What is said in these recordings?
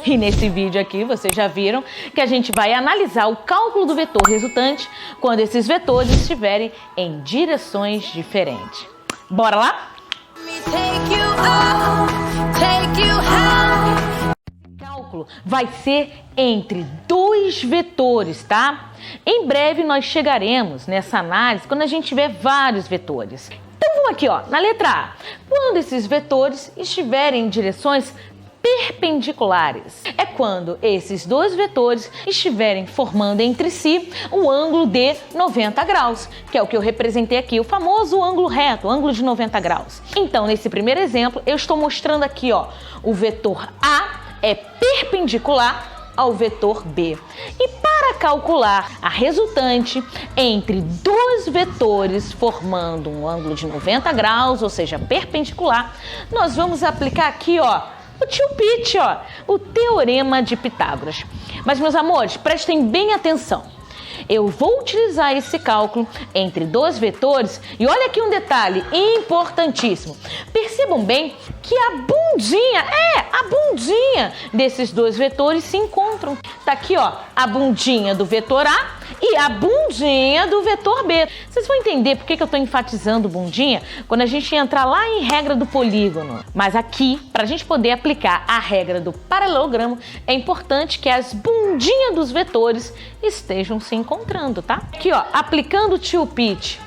E nesse vídeo aqui, vocês já viram que a gente vai analisar o cálculo do vetor resultante quando esses vetores estiverem em direções diferentes. Bora lá? O cálculo vai ser entre dois vetores, tá? Em breve nós chegaremos nessa análise quando a gente tiver vários vetores. Então vamos aqui, ó, na letra A. Quando esses vetores estiverem em direções perpendiculares. É quando esses dois vetores estiverem formando entre si um ângulo de 90 graus, que é o que eu representei aqui, o famoso ângulo reto, ângulo de 90 graus. Então, nesse primeiro exemplo, eu estou mostrando aqui, ó, o vetor A é perpendicular ao vetor B. E para calcular a resultante entre dois vetores formando um ângulo de 90 graus, ou seja, perpendicular, nós vamos aplicar aqui, ó, o tio Pitt, ó, o teorema de Pitágoras. Mas, meus amores, prestem bem atenção. Eu vou utilizar esse cálculo entre dois vetores e olha aqui um detalhe importantíssimo. Percebam bem que a bundinha desses dois vetores se encontram. Tá aqui, ó, a bundinha do vetor A e a bundinha do vetor B. Vocês vão entender por que eu estou enfatizando bundinha quando a gente entrar lá em regra do polígono. Mas aqui, para a gente poder aplicar a regra do paralelogramo, é importante que as bundinhas dos vetores estejam se encontrando, tá? Aqui, ó, aplicando o tio Pitt.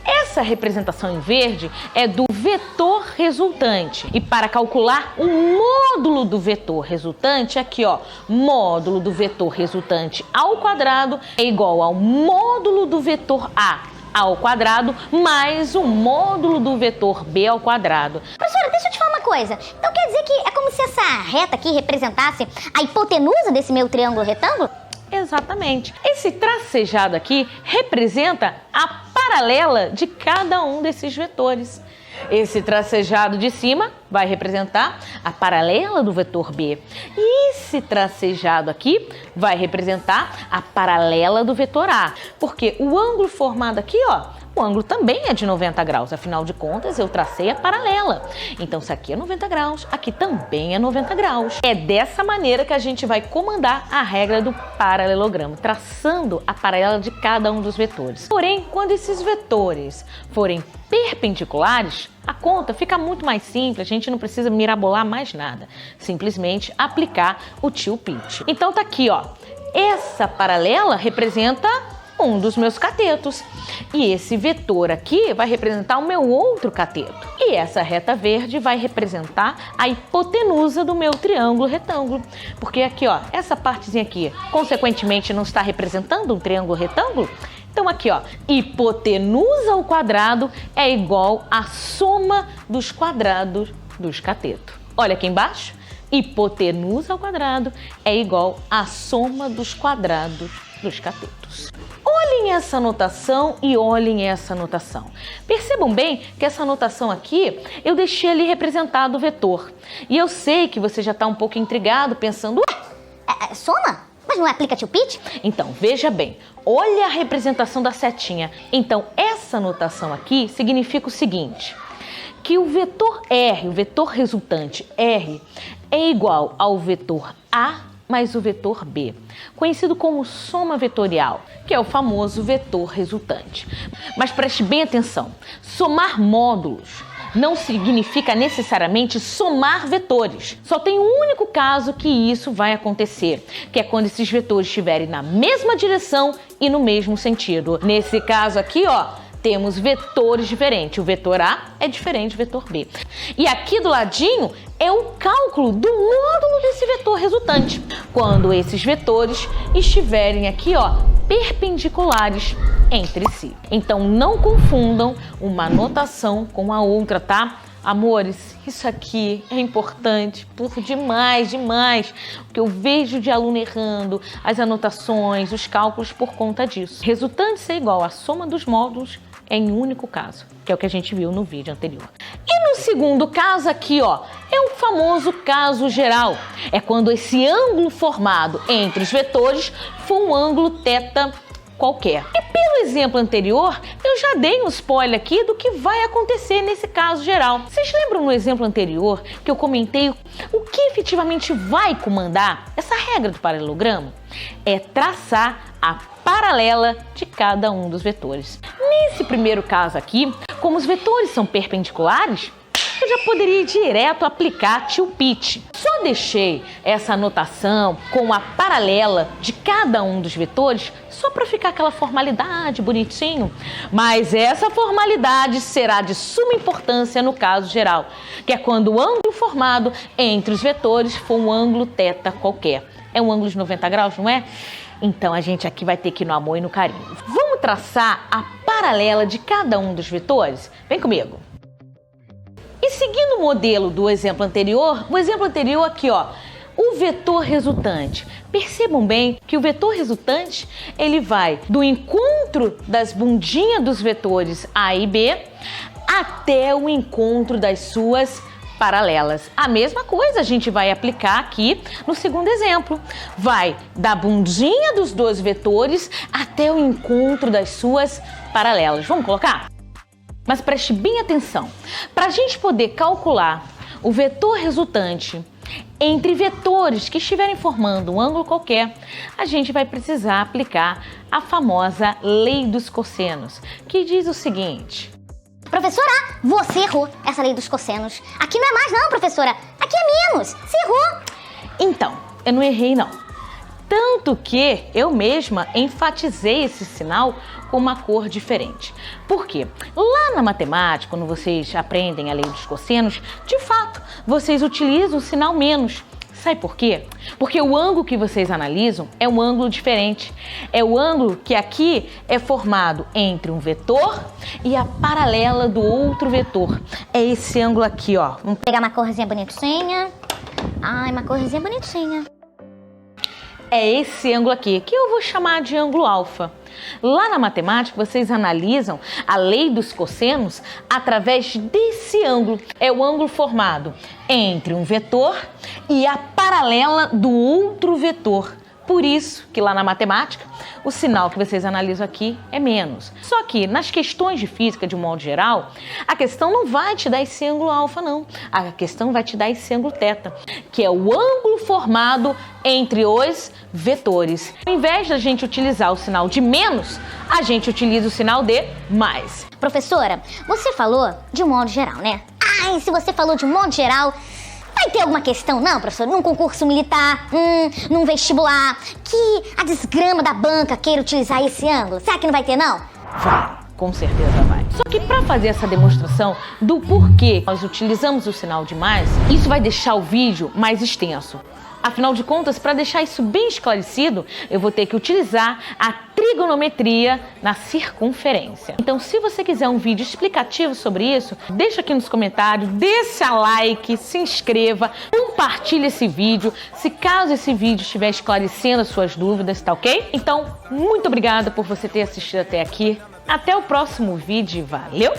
Essa representação em verde é do vetor resultante. E para calcular o módulo do vetor resultante, aqui ó, módulo do vetor resultante ao quadrado é igual ao módulo do vetor A ao quadrado mais o módulo do vetor B ao quadrado. Professora, deixa eu te falar uma coisa. Então quer dizer que é como se essa reta aqui representasse a hipotenusa desse meu triângulo retângulo? Exatamente. Esse tracejado aqui representa a paralela de cada um desses vetores. Esse tracejado de cima vai representar a paralela do vetor B. E esse tracejado aqui vai representar a paralela do vetor A. Porque o ângulo formado aqui, ó, o ângulo também é de 90 graus, afinal de contas eu tracei a paralela. Então se aqui é 90 graus, aqui também é 90 graus. É dessa maneira que a gente vai comandar a regra do paralelogramo, traçando a paralela de cada um dos vetores. Porém, quando esses vetores forem perpendiculares, a conta fica muito mais simples, a gente não precisa mirabolar mais nada. Simplesmente aplicar o tio Pitt. Então tá aqui, ó, essa paralela representa um dos meus catetos. E esse vetor aqui vai representar o meu outro cateto. E essa reta verde vai representar a hipotenusa do meu triângulo retângulo. Porque aqui, ó, essa partezinha aqui, consequentemente, não está representando um triângulo retângulo? Então aqui, ó, hipotenusa ao quadrado é igual à soma dos quadrados dos catetos. Olha aqui embaixo, hipotenusa ao quadrado é igual à soma dos quadrados dos catetos. Olhem essa notação e olhem essa notação. Percebam bem que essa notação aqui, eu deixei ali representado o vetor. E eu sei que você já está um pouco intrigado, pensando... Soma? Mas não é aplica tio Pitt? Então, veja bem, olha a representação da setinha. Então, essa notação aqui significa o seguinte, que o vetor R, o vetor resultante R, é igual ao vetor A mais o vetor B, conhecido como soma vetorial, que é o famoso vetor resultante. Mas preste bem atenção, somar módulos não significa necessariamente somar vetores. Só tem um único caso que isso vai acontecer, que é quando esses vetores estiverem na mesma direção e no mesmo sentido. Nesse caso aqui, ó, temos vetores diferentes. O vetor A é diferente do vetor B. E aqui do ladinho é o cálculo do módulo desse vetor resultante. Quando esses vetores estiverem aqui, ó, perpendiculares entre si. Então não confundam uma notação com a outra, tá? Amores, isso aqui é importante por demais, porque eu vejo de aluno errando as anotações, os cálculos por conta disso. Resultante ser igual à soma dos módulos em um único caso, que é o que a gente viu no vídeo anterior. E no segundo caso aqui, ó, é o famoso caso geral. É quando esse ângulo formado entre os vetores for um ângulo θ qualquer. E pelo exemplo anterior, eu já dei um spoiler aqui do que vai acontecer nesse caso geral. Vocês lembram no exemplo anterior que eu comentei o que efetivamente vai comandar essa regra do paralelogramo? É traçar a paralela de cada um dos vetores. Nesse primeiro caso aqui, como os vetores são perpendiculares, eu já poderia direto aplicar tilpite. Só deixei essa anotação com a paralela de cada um dos vetores só para ficar aquela formalidade bonitinho. Mas essa formalidade será de suma importância no caso geral, que é quando o ângulo formado entre os vetores for um ângulo θ qualquer. É um ângulo de 90 graus, não é? Então a gente aqui vai ter que ir no amor e no carinho. Vamos traçar a paralela de cada um dos vetores? Vem comigo! E seguindo o modelo do exemplo anterior, o exemplo anterior aqui, ó, o vetor resultante. Percebam bem que o vetor resultante, ele vai do encontro das bundinhas dos vetores A e B até o encontro das suas paralelas. A mesma coisa a gente vai aplicar aqui no segundo exemplo. Vai da bundinha dos dois vetores até o encontro das suas paralelas. Vamos colocar? Mas preste bem atenção. Para a gente poder calcular o vetor resultante entre vetores que estiverem formando um ângulo qualquer, a gente vai precisar aplicar a famosa lei dos cossenos, que diz o seguinte: Professora, você errou essa lei dos cossenos. Aqui não é mais não, professora. Aqui é menos. Você errou. Então, eu não errei não. Tanto que eu mesma enfatizei esse sinal com uma cor diferente. Por quê? Lá na matemática, quando vocês aprendem a lei dos cossenos, de fato, vocês utilizam o sinal menos. Sabe por quê? Porque o ângulo que vocês analisam é um ângulo diferente. É o ângulo que aqui é formado entre um vetor e a paralela do outro vetor. É esse ângulo aqui, ó. Vamos pegar uma corzinha bonitinha. Ai, uma corzinha bonitinha. É esse ângulo aqui, que eu vou chamar de ângulo alfa. Lá na matemática, vocês analisam a lei dos cossenos através desse ângulo. É o ângulo formado entre um vetor e a paralela do outro vetor. Por isso que lá na matemática, o sinal que vocês analisam aqui é menos. Só que nas questões de física, de um modo geral, a questão não vai te dar esse ângulo alfa, não. A questão vai te dar esse ângulo θ, que é o ângulo formado entre os vetores. Ao invés da gente utilizar o sinal de menos, a gente utiliza o sinal de mais. Professora, você falou de um modo geral, né? Ai, se você falou de um modo geral, vai ter alguma questão, não, professor? Num concurso militar, num vestibular, que a desgrama da banca queira utilizar esse ângulo? Será que não vai ter, não? Vai, com certeza vai. Só que para fazer essa demonstração do porquê nós utilizamos o sinal de mais, isso vai deixar o vídeo mais extenso. Afinal de contas, para deixar isso bem esclarecido, eu vou ter que utilizar a trigonometria na circunferência. Então, se você quiser um vídeo explicativo sobre isso, deixa aqui nos comentários, deixa like, se inscreva, compartilhe esse vídeo, se caso esse vídeo estiver esclarecendo as suas dúvidas, tá ok? Então, muito obrigada por você ter assistido até aqui. Até o próximo vídeo, valeu!